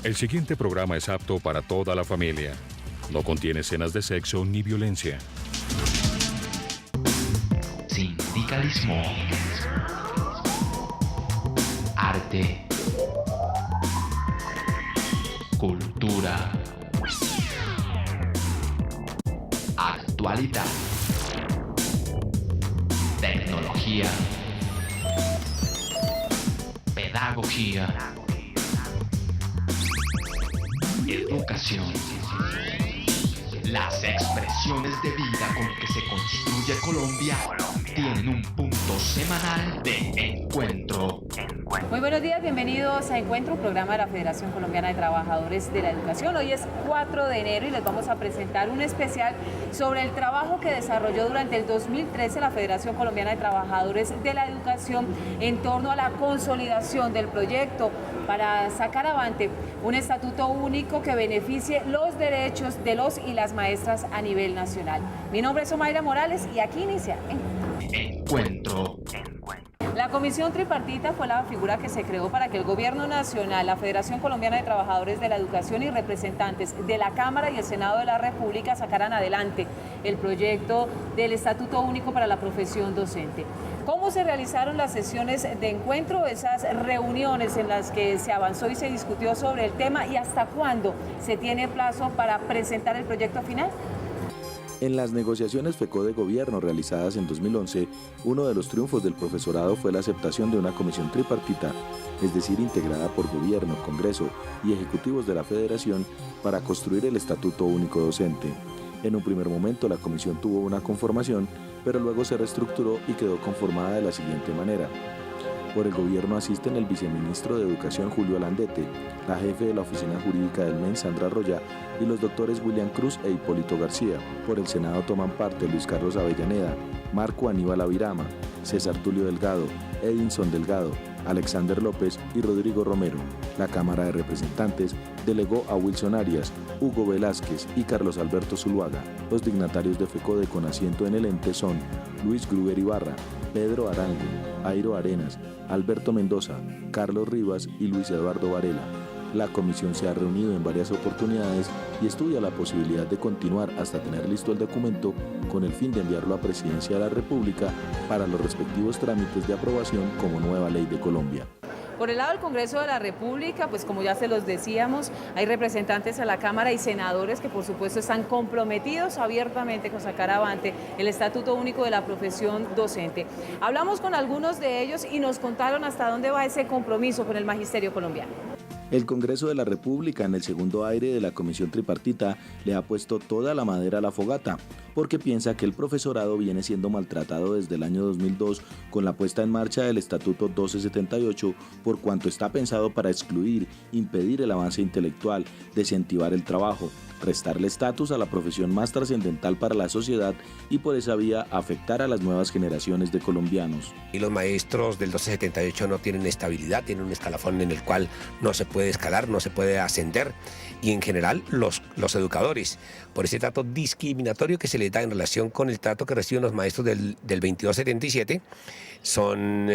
El siguiente programa es apto para toda la familia. No contiene escenas de sexo ni violencia. Sindicalismo. Arte. Cultura. Actualidad. Tecnología. Pedagogía. Educación. Las expresiones de vida con que se construye Colombia tienen un punto semanal de encuentro. Muy buenos días, bienvenidos a Encuentro, programa de la Federación Colombiana de Trabajadores de la Educación. Hoy es 4 de enero y les vamos a presentar un especial sobre el trabajo que desarrolló durante el 2013 la Federación Colombiana de Trabajadores de la Educación en torno a la consolidación del proyecto para sacar avante un estatuto único que beneficie los derechos de los y las maestras a nivel nacional. Mi nombre es Omaira Morales y aquí inicia Encuentro. La Comisión Tripartita fue la figura que se creó para que el Gobierno Nacional, la Federación Colombiana de Trabajadores de la Educación y representantes de la Cámara y el Senado de la República sacaran adelante el proyecto del Estatuto Único para la Profesión Docente. ¿Cómo se realizaron las sesiones de encuentro, esas reuniones en las que se avanzó y se discutió sobre el tema y hasta cuándo se tiene plazo para presentar el proyecto final? En las negociaciones FECO de gobierno realizadas en 2011, uno de los triunfos del profesorado fue la aceptación de una comisión tripartita, es decir, integrada por gobierno, Congreso y ejecutivos de la Federación para construir el Estatuto Único Docente. En un primer momento la comisión tuvo una conformación, pero luego se reestructuró y quedó conformada de la siguiente manera. Por el gobierno asisten el viceministro de Educación Julio Landete, la jefe de la oficina jurídica del MEN Sandra Roya y los doctores William Cruz e Hipólito García. Por el Senado toman parte Luis Carlos Avellaneda, Marco Aníbal Avirama, César Tulio Delgado, Edinson Delgado, Alexander López y Rodrigo Romero. La Cámara de Representantes delegó a Wilson Arias, Hugo Velázquez y Carlos Alberto Zuluaga. Los dignatarios de FECODE con asiento en el ente son Luis Gruber Ibarra, Pedro Arango, Airo Arenas, Alberto Mendoza, Carlos Rivas y Luis Eduardo Varela. La comisión se ha reunido en varias oportunidades y estudia la posibilidad de continuar hasta tener listo el documento con el fin de enviarlo a Presidencia de la República para los respectivos trámites de aprobación como nueva ley de Colombia. Por el lado del Congreso de la República, pues como ya se los decíamos, hay representantes a la Cámara y senadores que por supuesto están comprometidos abiertamente con sacar avante el Estatuto Único de la Profesión Docente. Hablamos con algunos de ellos y nos contaron hasta dónde va ese compromiso con el magisterio colombiano. El Congreso de la República, en el segundo aire de la Comisión Tripartita, le ha puesto toda la madera a la fogata, porque piensa que el profesorado viene siendo maltratado desde el año 2002 con la puesta en marcha del Estatuto 1278, por cuanto está pensado para excluir, impedir el avance intelectual, desincentivar el trabajo, restarle estatus a la profesión más trascendental para la sociedad y por esa vía afectar a las nuevas generaciones de colombianos. Y los maestros del 1278 no tienen estabilidad, tienen un escalafón en el cual no se puede escalar, no se puede ascender, y en general los educadores, por ese trato discriminatorio que se les da en relación con el trato que reciben los maestros del 2277, son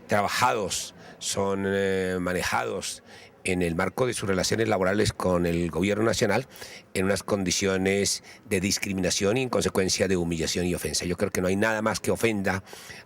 trabajados, son manejados en el marco de sus relaciones laborales con el gobierno nacional en unas condiciones de discriminación y en consecuencia de humillación y ofensa. Yo creo que no hay nada más que ofenda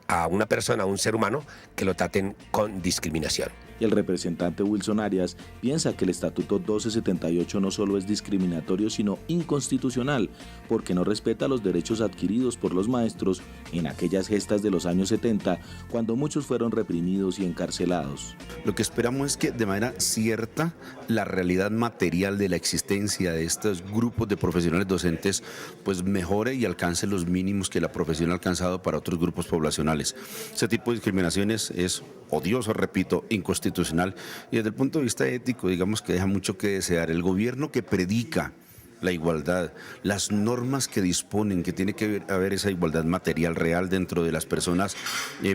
a una persona, a un ser humano, que lo traten con discriminación. El representante Wilson Arias piensa que el Estatuto 1278 no solo es discriminatorio, sino inconstitucional, porque no respeta los derechos adquiridos por los maestros en aquellas gestas de los años 70, cuando muchos fueron reprimidos y encarcelados. Lo que esperamos es que de manera cierta la realidad material de la existencia de estos grupos de profesionales docentes pues mejore y alcance los mínimos que la profesión ha alcanzado para otros grupos poblacionales. Ese tipo de discriminaciones es odioso, repito, inconstitucional, y desde el punto de vista ético, digamos que deja mucho que desear. El gobierno que predica la igualdad, las normas que disponen que tiene que haber esa igualdad material real dentro de las personas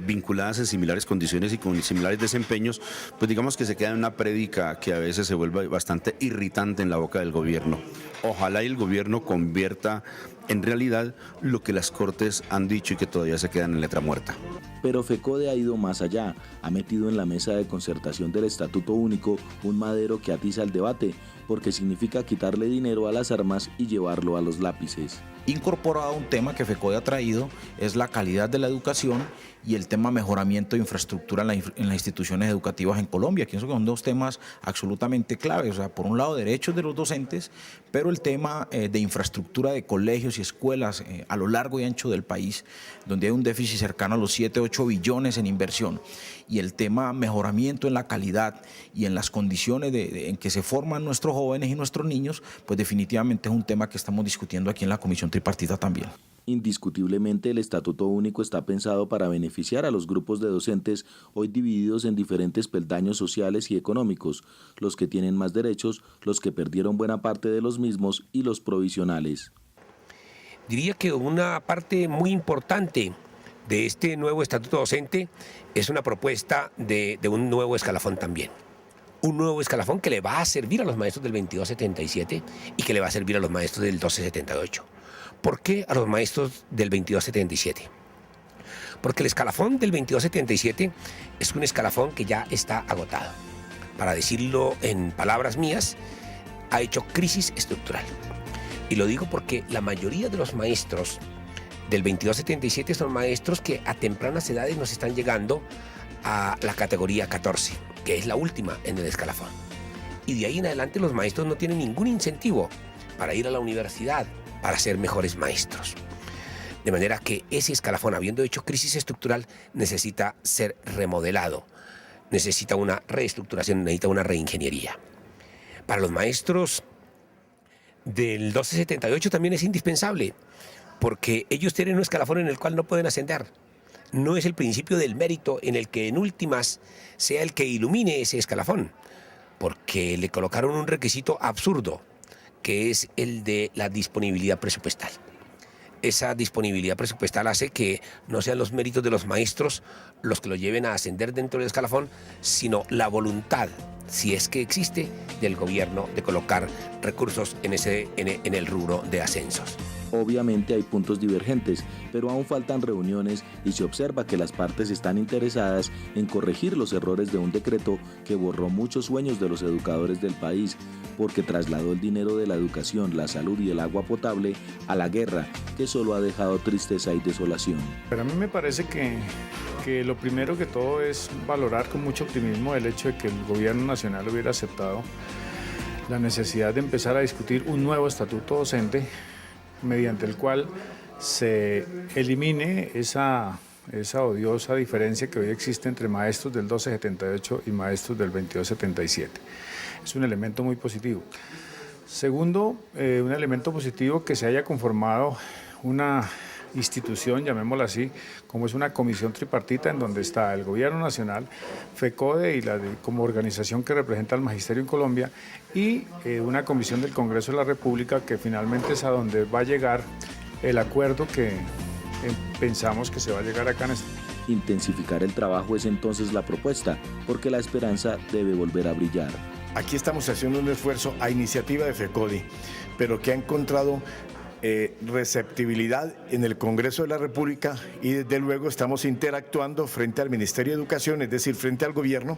vinculadas en similares condiciones y con similares desempeños, pues digamos que se queda en una prédica que a veces se vuelve bastante irritante en la boca del gobierno. ojalá y el gobierno convierta en realidad lo que las Cortes han dicho y que todavía se quedan en letra muerta. Pero FECODE ha ido más allá, ha metido en la mesa de concertación del Estatuto Único un madero que atiza el debate, porque significa quitarle dinero a las armas y llevarlo a los lápices. Incorporado a un tema que FECODE ha traído es la calidad de la educación y el tema mejoramiento de infraestructura en las instituciones educativas en Colombia, que son dos temas absolutamente claves. O sea, por un lado, derechos de los docentes, pero el tema de infraestructura de colegios y escuelas a lo largo y ancho del país, donde hay un déficit cercano a los 7, 8 billones en inversión, y el tema mejoramiento en la calidad y en las condiciones en que se forman nuestros jóvenes y nuestros niños, pues definitivamente es un tema que estamos discutiendo aquí en la Comisión Tripartita también. Indiscutiblemente, el Estatuto Único está pensado para beneficiar a los grupos de docentes hoy divididos en diferentes peldaños sociales y económicos, los que tienen más derechos, los que perdieron buena parte de los mismos y los provisionales. Diría que una parte muy importante de este nuevo estatuto docente es una propuesta de un nuevo escalafón también. Un nuevo escalafón que le va a servir a los maestros del 2277 y que le va a servir a los maestros del 1278. ¿Por qué a los maestros del 2277? Porque el escalafón del 2277 es un escalafón que ya está agotado. Para decirlo en palabras mías, ha hecho crisis estructural. Y lo digo porque la mayoría de los maestros del 2277 son maestros que a tempranas edades nos están llegando a la categoría 14, que es la última en el escalafón. Y de ahí en adelante los maestros no tienen ningún incentivo para ir a la universidad, para ser mejores maestros. De manera que ese escalafón, habiendo hecho crisis estructural, necesita ser remodelado, necesita una reestructuración, necesita una reingeniería. Para los maestros del 1278 también es indispensable, porque ellos tienen un escalafón en el cual no pueden ascender. No es el principio del mérito en el que en últimas sea el que ilumine ese escalafón, porque le colocaron un requisito absurdo, que es el de la disponibilidad presupuestal. Esa disponibilidad presupuestal hace que no sean los méritos de los maestros los que lo lleven a ascender dentro del escalafón, sino la voluntad, si es que existe, del gobierno de colocar recursos en el rubro de ascensos. Obviamente hay puntos divergentes, pero aún faltan reuniones y se observa que las partes están interesadas en corregir los errores de un decreto que borró muchos sueños de los educadores del país, porque trasladó el dinero de la educación, la salud y el agua potable a la guerra, que solo ha dejado tristeza y desolación. Pero a mí me parece que lo primero que todo es valorar con mucho optimismo el hecho de que el gobierno nacional hubiera aceptado la necesidad de empezar a discutir un nuevo estatuto docente mediante el cual se elimine esa odiosa diferencia que hoy existe entre maestros del 1278 y maestros del 2277. Es un elemento muy positivo. Segundo, un elemento positivo que se haya conformado una institución, llamémosla así, como es una comisión tripartita en donde está el Gobierno Nacional, FECODE y como organización que representa al magisterio en Colombia, y una comisión del Congreso de la República que finalmente es a donde va a llegar el acuerdo que pensamos que se va a llegar acá en este. Intensificar el trabajo es entonces la propuesta, porque la esperanza debe volver a brillar. Aquí estamos haciendo un esfuerzo a iniciativa de FECODE, pero que ha encontrado receptibilidad en el Congreso de la República, y desde luego estamos interactuando frente al Ministerio de Educación, es decir, frente al gobierno,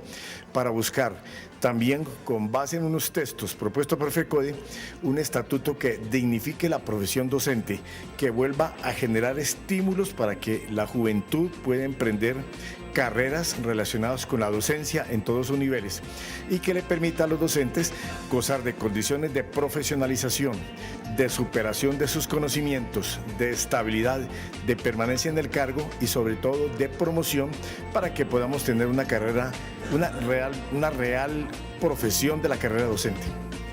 para buscar también, con base en unos textos propuestos por FECODE, un estatuto que dignifique la profesión docente, que vuelva a generar estímulos para que la juventud pueda emprender carreras relacionadas con la docencia en todos sus niveles y que le permita a los docentes gozar de condiciones de profesionalización, de superación de sus conocimientos, de estabilidad, de permanencia en el cargo y sobre todo de promoción, para que podamos tener una carrera, una real profesión de la carrera docente.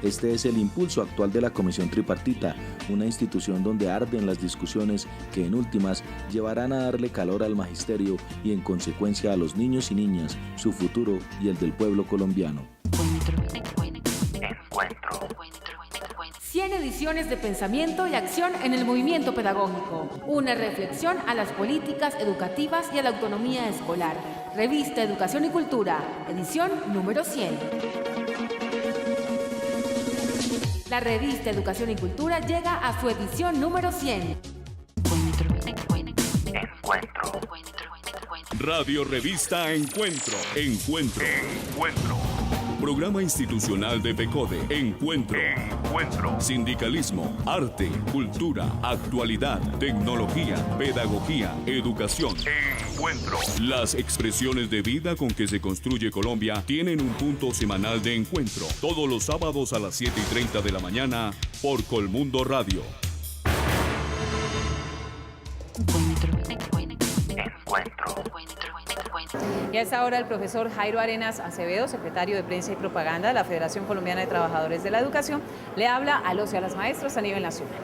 Este es el impulso actual de la Comisión Tripartita, una institución donde arden las discusiones que en últimas llevarán a darle calor al magisterio y en consecuencia a los niños y niñas, su futuro y el del pueblo colombiano. 100 ediciones de pensamiento y acción en el movimiento pedagógico. Una reflexión a las políticas educativas y a la autonomía escolar. Revista Educación y Cultura, edición número 100. La revista Educación y Cultura llega a su edición número 100. Radio Revista Encuentro. Programa institucional de FECODE. Encuentro. Sindicalismo, arte, cultura, actualidad, tecnología, pedagogía, educación. Las expresiones de vida con que se construye Colombia tienen un punto semanal de encuentro. Todos los sábados a las 7:30 de la mañana por Colmundo Radio. Y a esta hora el profesor Jairo Arenas Acevedo, secretario de Prensa y Propaganda de la Federación Colombiana de Trabajadores de la Educación, le habla a los y a las maestros a nivel nacional.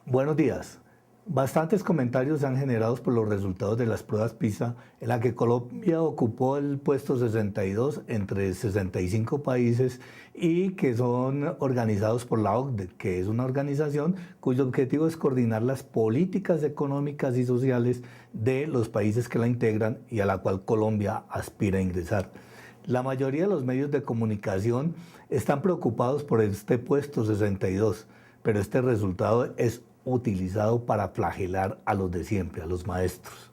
Buenos días. Bastantes comentarios se han generado por los resultados de las pruebas PISA, en la que Colombia ocupó el puesto 62 entre 65 países y que son organizados por la OCDE, que es una organización cuyo objetivo es coordinar las políticas económicas y sociales de los países que la integran y a la cual Colombia aspira a ingresar. La mayoría de los medios de comunicación están preocupados por este puesto 62, pero este resultado es utilizado para flagelar a los de siempre, a los maestros.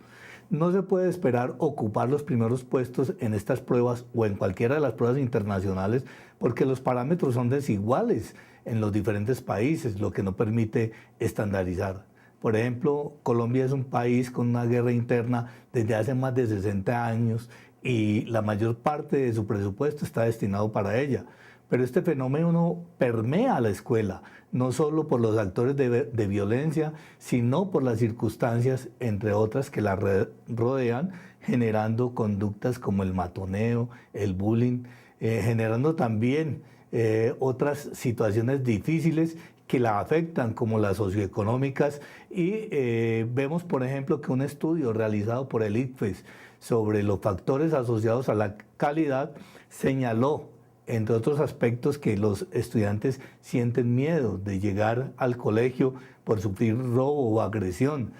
No se puede esperar ocupar los primeros puestos en estas pruebas o en cualquiera de las pruebas internacionales porque los parámetros son desiguales en los diferentes países, lo que no permite estandarizar. Por ejemplo, Colombia es un país con una guerra interna desde hace más de 60 años y la mayor parte de su presupuesto está destinado para ella. Pero este fenómeno permea a la escuela, no solo por los actores de violencia, sino por las circunstancias, entre otras, que la rodean, generando conductas como el matoneo, el bullying, generando también otras situaciones difíciles que la afectan, como las socioeconómicas. Y vemos, por ejemplo, que un estudio realizado por el ICFES sobre los factores asociados a la calidad señaló, entre otros aspectos, que los estudiantes sienten miedo de llegar al colegio por sufrir robo o agresión.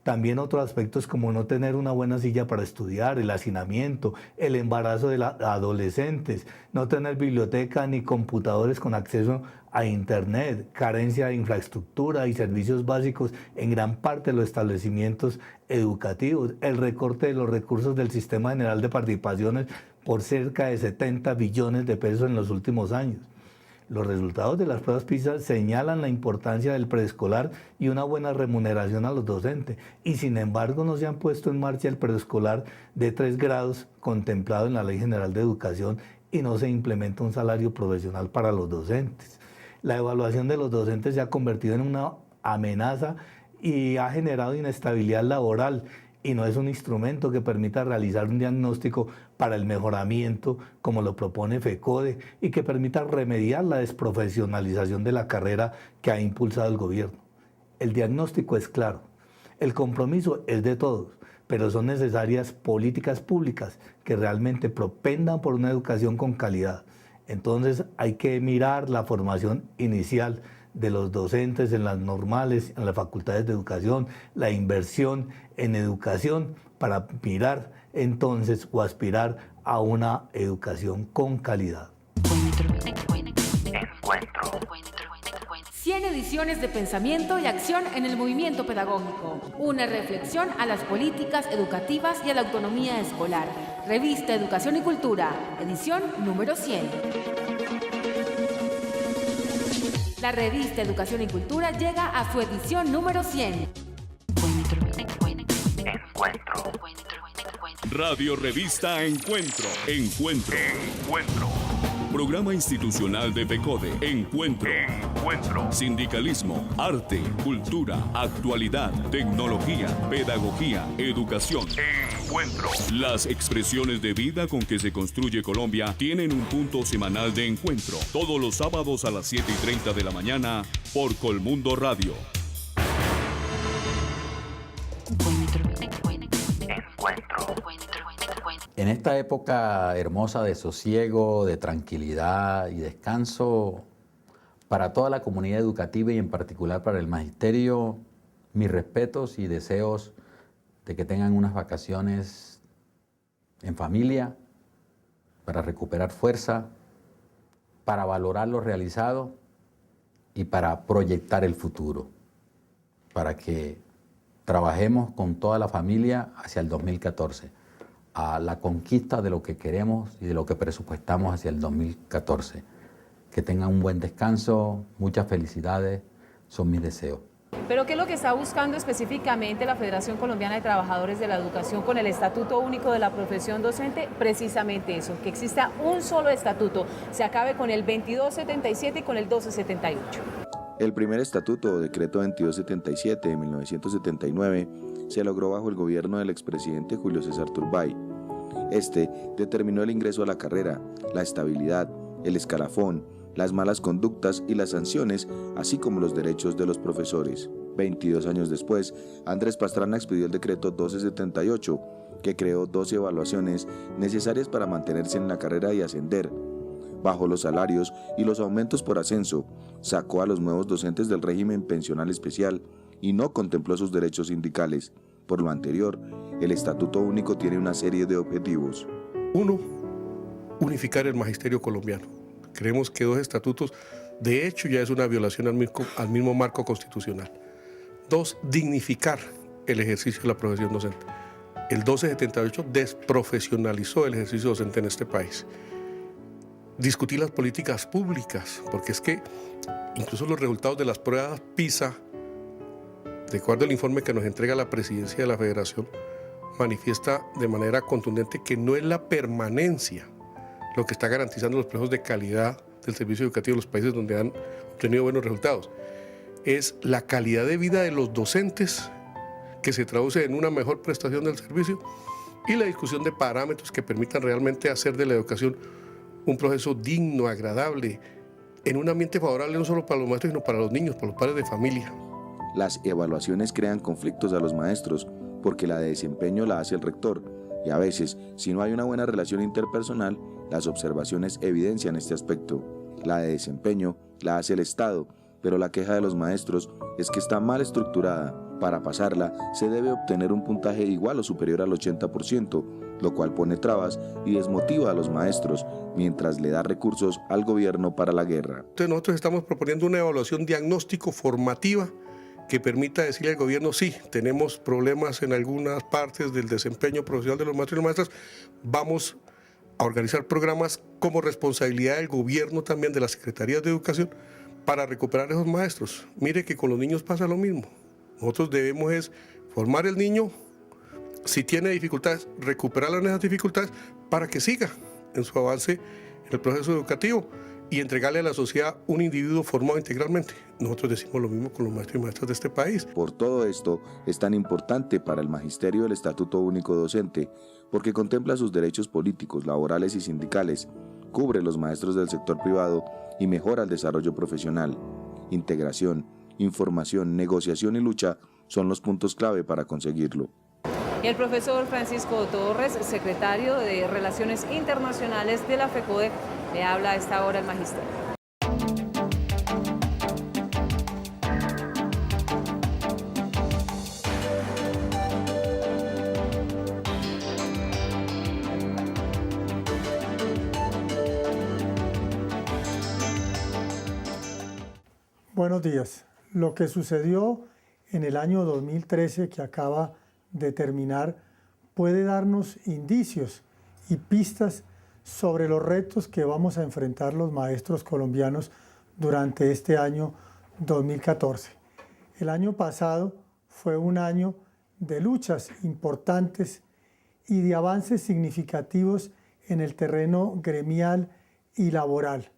También otros aspectos como no tener una buena silla para estudiar, el hacinamiento, el embarazo de adolescentes, no tener biblioteca ni computadores con acceso a internet, carencia de infraestructura y servicios básicos en gran parte de los establecimientos educativos, el recorte de los recursos del Sistema General de Participaciones por cerca de 70 billones de pesos en los últimos años. Los resultados de las pruebas PISA señalan la importancia del preescolar y una buena remuneración a los docentes, y sin embargo no se han puesto en marcha el preescolar de 3 grados contemplado en la Ley General de Educación y no se implementa un salario profesional para los docentes. La evaluación de los docentes se ha convertido en una amenaza y ha generado inestabilidad laboral, y no es un instrumento que permita realizar un diagnóstico para el mejoramiento, como lo propone FECODE, y que permita remediar la desprofesionalización de la carrera que ha impulsado el gobierno. El diagnóstico es claro, el compromiso es de todos, pero son necesarias políticas públicas que realmente propendan por una educación con calidad. Entonces hay que mirar la formación inicial de los docentes en las normales, en las facultades de educación, la inversión en educación para mirar entonces o aspirar a una educación con calidad. 100 ediciones de pensamiento y acción en el movimiento pedagógico. Una reflexión a las políticas educativas y a la autonomía escolar. Revista Educación y Cultura, edición número 100. La revista Educación y Cultura llega a su edición número 100. Radio Revista Encuentro. Programa institucional de FECODE. Encuentro. Sindicalismo, arte, cultura, actualidad, tecnología, pedagogía, educación. Las expresiones de vida con que se construye Colombia tienen un punto semanal de encuentro. Todos los sábados a las 7:30 de la mañana por Colmundo Radio. En esta época hermosa de sosiego, de tranquilidad y descanso, para toda la comunidad educativa y en particular para el magisterio, mis respetos y deseos de que tengan unas vacaciones en familia, para recuperar fuerza, para valorar lo realizado y para proyectar el futuro, para que trabajemos con toda la familia hacia el 2014, a la conquista de lo que queremos y de lo que presupuestamos hacia el 2014. Que tengan un buen descanso, muchas felicidades, son mis deseos. Pero ¿qué es lo que está buscando específicamente la Federación Colombiana de Trabajadores de la Educación con el Estatuto Único de la Profesión Docente? Precisamente eso, que exista un solo estatuto, se acabe con el 2277 y con el 1278. El primer estatuto o decreto 2277 de 1979 se logró bajo el gobierno del expresidente Julio César Turbay. Este determinó el ingreso a la carrera, la estabilidad, el escalafón, las malas conductas y las sanciones, así como los derechos de los profesores. 22 años después, Andrés Pastrana expidió el decreto 1278, que creó 12 evaluaciones necesarias para mantenerse en la carrera y ascender. Bajó los salarios y los aumentos por ascenso, sacó a los nuevos docentes del régimen pensional especial y no contempló sus derechos sindicales. Por lo anterior, el Estatuto Único tiene una serie de objetivos. 1. Unificar el magisterio colombiano. Creemos que 2 estatutos, de hecho, ya es una violación al mismo marco constitucional. 2. Dignificar el ejercicio de la profesión docente. El 1278 desprofesionalizó el ejercicio docente en este país. Discutir las políticas públicas, porque es que incluso los resultados de las pruebas PISA, de acuerdo al informe que nos entrega la presidencia de la Federación, manifiesta de manera contundente que no es la permanencia lo que está garantizando los procesos de calidad del servicio educativo en los países donde han obtenido buenos resultados. Es la calidad de vida de los docentes que se traduce en una mejor prestación del servicio y la discusión de parámetros que permitan realmente hacer de la educación un proceso digno, agradable, en un ambiente favorable no solo para los maestros, sino para los niños, para los padres de familia. Las evaluaciones crean conflictos a los maestros porque la de desempeño la hace el rector y a veces, si no hay una buena relación interpersonal, las observaciones evidencian este aspecto. La de desempeño la hace el Estado, pero la queja de los maestros es que está mal estructurada. Para pasarla, se debe obtener un puntaje igual o superior al 80%, lo cual pone trabas y desmotiva a los maestros, mientras le da recursos al gobierno para la guerra. Entonces nosotros estamos proponiendo una evaluación diagnóstico formativa que permita decirle al gobierno, sí, tenemos problemas en algunas partes del desempeño profesional de los maestros y las maestras, vamos a organizar programas como responsabilidad del gobierno también, de las secretarías de educación, para recuperar esos maestros. Mire que con los niños pasa lo mismo. Nosotros debemos es formar el niño, si tiene dificultades, recuperarlo en esas dificultades para que siga en su avance en el proceso educativo y entregarle a la sociedad un individuo formado integralmente. Nosotros decimos lo mismo con los maestros y maestras de este país. Por todo esto, es tan importante para el magisterio el Estatuto Único Docente, porque contempla sus derechos políticos, laborales y sindicales, cubre los maestros del sector privado y mejora el desarrollo profesional. Integración, información, negociación y lucha son los puntos clave para conseguirlo. Y el profesor Francisco Torres, secretario de Relaciones Internacionales de la FECODE, le habla a esta hora al magisterio. Buenos días. Lo que sucedió en el año 2013 que acaba de terminar puede darnos indicios y pistas sobre los retos que vamos a enfrentar los maestros colombianos durante este año 2014. El año pasado fue un año de luchas importantes y de avances significativos en el terreno gremial y laboral,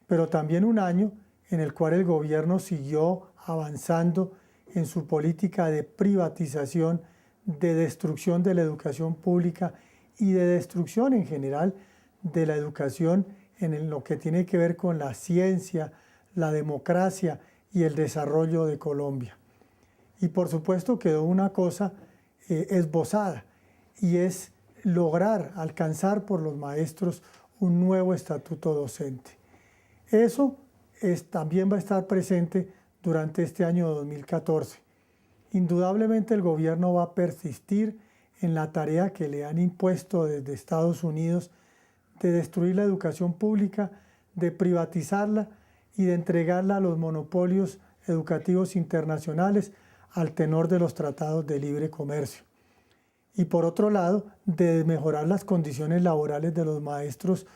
pero también un año en el cual el gobierno siguió avanzando en su política de privatización, de destrucción de la educación pública y de destrucción en general de la educación en lo que tiene que ver con la ciencia, la democracia y el desarrollo de Colombia. Y por supuesto quedó una cosa esbozada y es lograr alcanzar por los maestros un nuevo estatuto docente. Eso también va a estar presente durante este año 2014. Indudablemente el gobierno va a persistir en la tarea que le han impuesto desde Estados Unidos de destruir la educación pública, de privatizarla y de entregarla a los monopolios educativos internacionales al tenor de los tratados de libre comercio. Y por otro lado, de mejorar las condiciones laborales de los maestros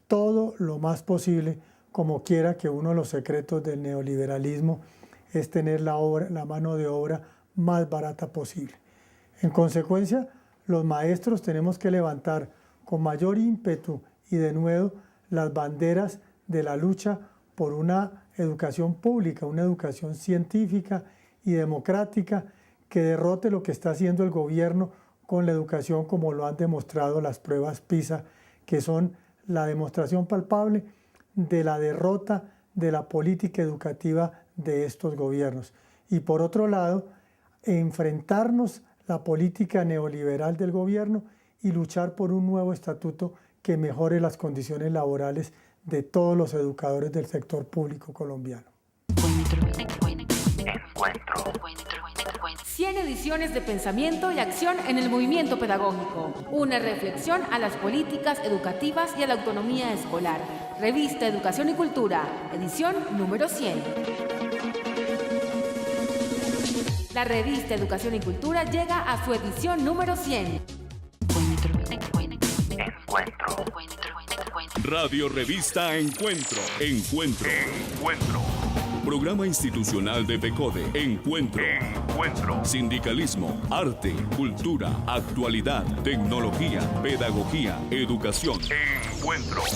todo lo más posible, como quiera que uno de los secretos del neoliberalismo es tener la mano de obra más barata posible. En consecuencia, los maestros tenemos que levantar con mayor ímpetu y de nuevo las banderas de la lucha por una educación pública, una educación científica y democrática que derrote lo que está haciendo el gobierno con la educación, como lo han demostrado las pruebas PISA, que son la demostración palpable de la derrota de la política educativa de estos gobiernos. Y por otro lado, enfrentarnos la política neoliberal del gobierno y luchar por un nuevo estatuto que mejore las condiciones laborales de todos los educadores del sector público colombiano. 100 ediciones de pensamiento y acción en el movimiento pedagógico. Una reflexión a las políticas educativas y a la autonomía escolar. Revista Educación y Cultura, edición número 100. La revista Educación y Cultura llega a su edición número 100. Radio Revista Encuentro. Programa institucional de PECODE. Encuentro. Sindicalismo, arte, cultura, actualidad, tecnología, pedagogía, educación.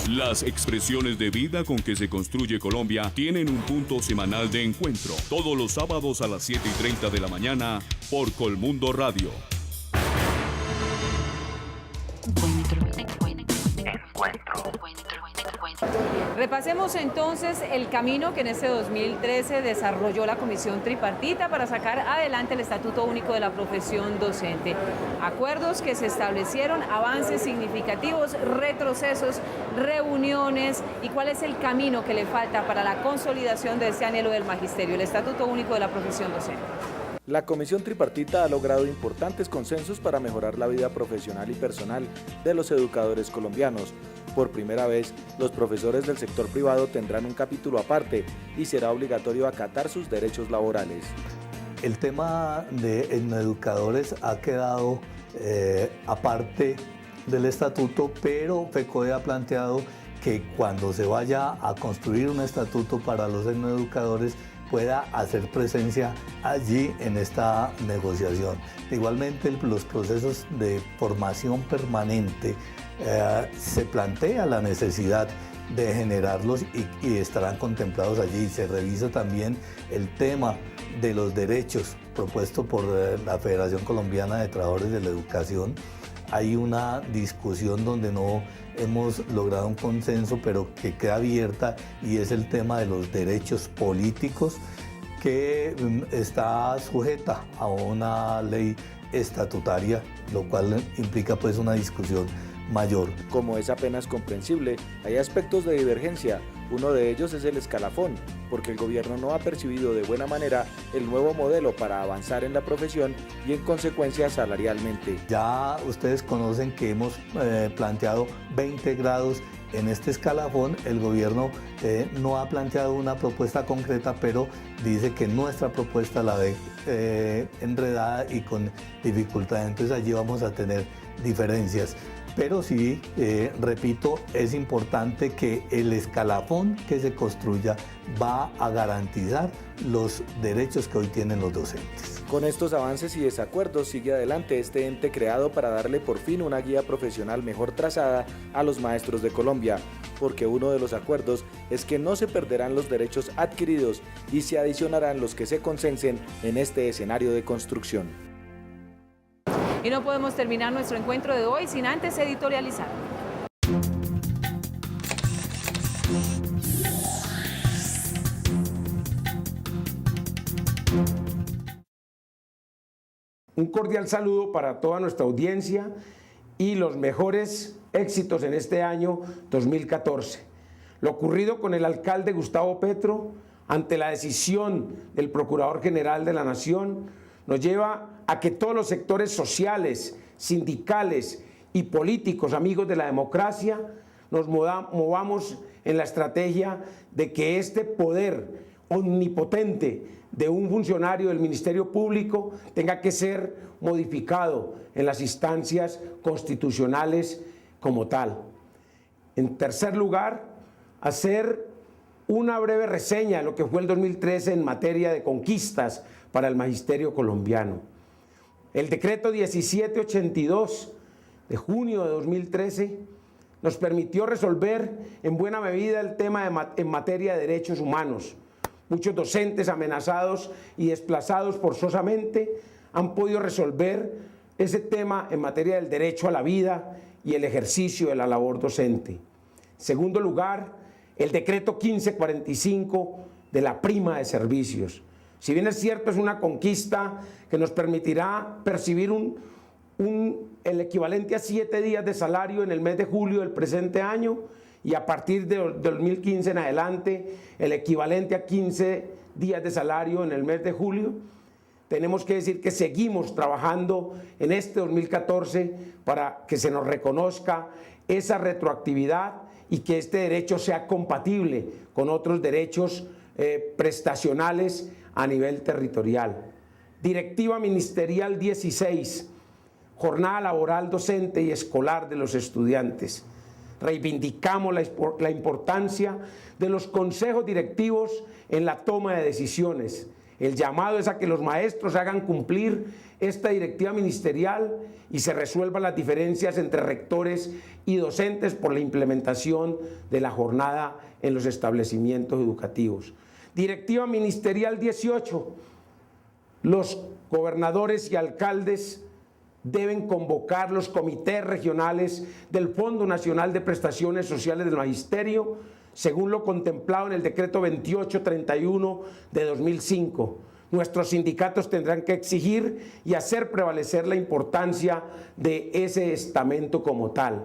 Las expresiones de vida con que se construye Colombia tienen un punto semanal de encuentro. Todos los sábados a las 7:30 de la mañana por Colmundo Radio. Repasemos entonces el camino que en este 2013 desarrolló la Comisión Tripartita para sacar adelante el Estatuto Único de la Profesión Docente. Acuerdos que se establecieron, avances significativos, retrocesos, reuniones y cuál es el camino que le falta para la consolidación de este anhelo del magisterio, el Estatuto Único de la Profesión Docente. La Comisión Tripartita ha logrado importantes consensos para mejorar la vida profesional y personal de los educadores colombianos. Por primera vez, los profesores del sector privado tendrán un capítulo aparte y será obligatorio acatar sus derechos laborales. El tema de educadores ha quedado aparte del estatuto, pero FECODE ha planteado que cuando se vaya a construir un estatuto para los educadores pueda hacer presencia allí en esta negociación. Igualmente, los procesos de formación permanente se plantea la necesidad de generarlos y estarán contemplados allí. Se revisa también el tema de los derechos propuesto por la Federación Colombiana de Trabajadores de la Educación. Hay una discusión donde no hemos logrado un consenso, pero que queda abierta, y es el tema de los derechos políticos, que está sujeta a una ley estatutaria, lo cual implica pues una discusión mayor. Como es apenas comprensible, hay aspectos de divergencia. Uno de ellos es el escalafón, porque el gobierno no ha percibido de buena manera el nuevo modelo para avanzar en la profesión y en consecuencia salarialmente. Ya ustedes conocen que hemos planteado 20 grados en este escalafón. El gobierno no ha planteado una propuesta concreta, pero dice que nuestra propuesta la ve enredada y con dificultad. Entonces allí vamos a tener diferencias. Pero sí, repito, es importante que el escalafón que se construya va a garantizar los derechos que hoy tienen los docentes. Con estos avances y desacuerdos sigue adelante este ente creado para darle por fin una guía profesional mejor trazada a los maestros de Colombia, porque uno de los acuerdos es que no se perderán los derechos adquiridos y se adicionarán los que se consensen en este escenario de construcción. Y no podemos terminar nuestro encuentro de hoy sin antes editorializar. Un cordial saludo para toda nuestra audiencia y los mejores éxitos en este año 2014. Lo ocurrido con el alcalde Gustavo Petro ante la decisión del Procurador General de la Nación nos lleva a que todos los sectores sociales, sindicales y políticos, amigos de la democracia, nos movamos en la estrategia de que este poder omnipotente de un funcionario del Ministerio Público tenga que ser modificado en las instancias constitucionales como tal. En tercer lugar, hacer una breve reseña de lo que fue el 2013 en materia de conquistas para el magisterio colombiano. El decreto 1782 de junio de 2013 nos permitió resolver en buena medida el tema en materia de derechos humanos. Muchos docentes amenazados y desplazados forzosamente han podido resolver ese tema en materia del derecho a la vida y el ejercicio de la labor docente. En segundo lugar, el decreto 1545 de la prima de servicios. Si bien es cierto, es una conquista que nos permitirá percibir el equivalente a 7 días de salario en el mes de julio del presente año, y a partir de 2015 en adelante el equivalente a 15 días de salario en el mes de julio. Tenemos que decir que seguimos trabajando en este 2014 para que se nos reconozca esa retroactividad y que este derecho sea compatible con otros derechos prestacionales a nivel territorial. Directiva Ministerial 16, jornada laboral docente y escolar de los estudiantes. Reivindicamos la importancia de los consejos directivos en la toma de decisiones. El llamado es a que los maestros hagan cumplir esta directiva ministerial y se resuelvan las diferencias entre rectores y docentes por la implementación de la jornada en los establecimientos educativos. Directiva Ministerial 18. Los gobernadores y alcaldes deben convocar los comités regionales del Fondo Nacional de Prestaciones Sociales del Magisterio, según lo contemplado en el decreto 2831 de 2005. Nuestros sindicatos tendrán que exigir y hacer prevalecer la importancia de ese estamento como tal.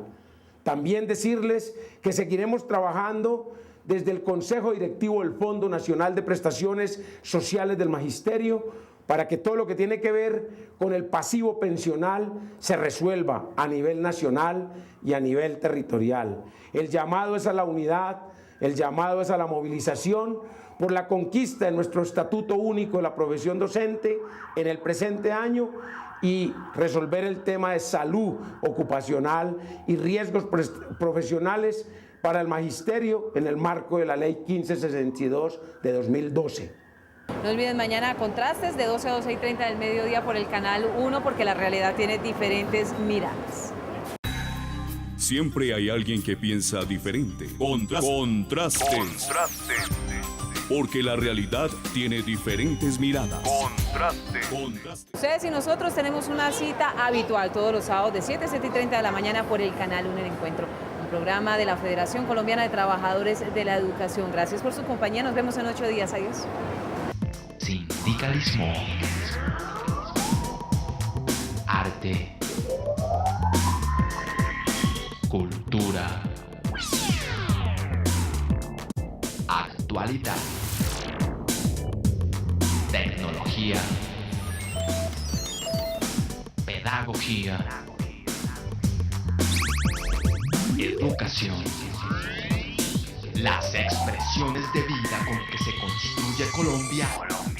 También decirles que seguiremos trabajando desde el Consejo Directivo del Fondo Nacional de Prestaciones Sociales del Magisterio para que todo lo que tiene que ver con el pasivo pensional se resuelva a nivel nacional y a nivel territorial. El llamado es a la unidad, el llamado es a la movilización por la conquista de nuestro Estatuto Único de la Profesión Docente en el presente año y resolver el tema de salud ocupacional y riesgos profesionales para el magisterio en el marco de la Ley 1562 de 2012. No olviden mañana contrastes de 12 a 12 y 30 del mediodía por el canal 1 porque la realidad tiene diferentes miradas. Siempre hay alguien que piensa diferente. Contrastes. Porque la realidad tiene diferentes miradas. Contrastes. Ustedes y nosotros tenemos una cita habitual todos los sábados de 7 a 7 y 30 de la mañana por el canal 1 El Encuentro. Un programa de la Federación Colombiana de Trabajadores de la Educación. Gracias por su compañía. Nos vemos en 8 días. Adiós. Sindicalismo, arte, cultura, actualidad, tecnología, pedagogía, educación. Las expresiones de vida con que se construye Colombia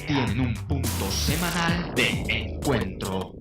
tienen un punto semanal de encuentro.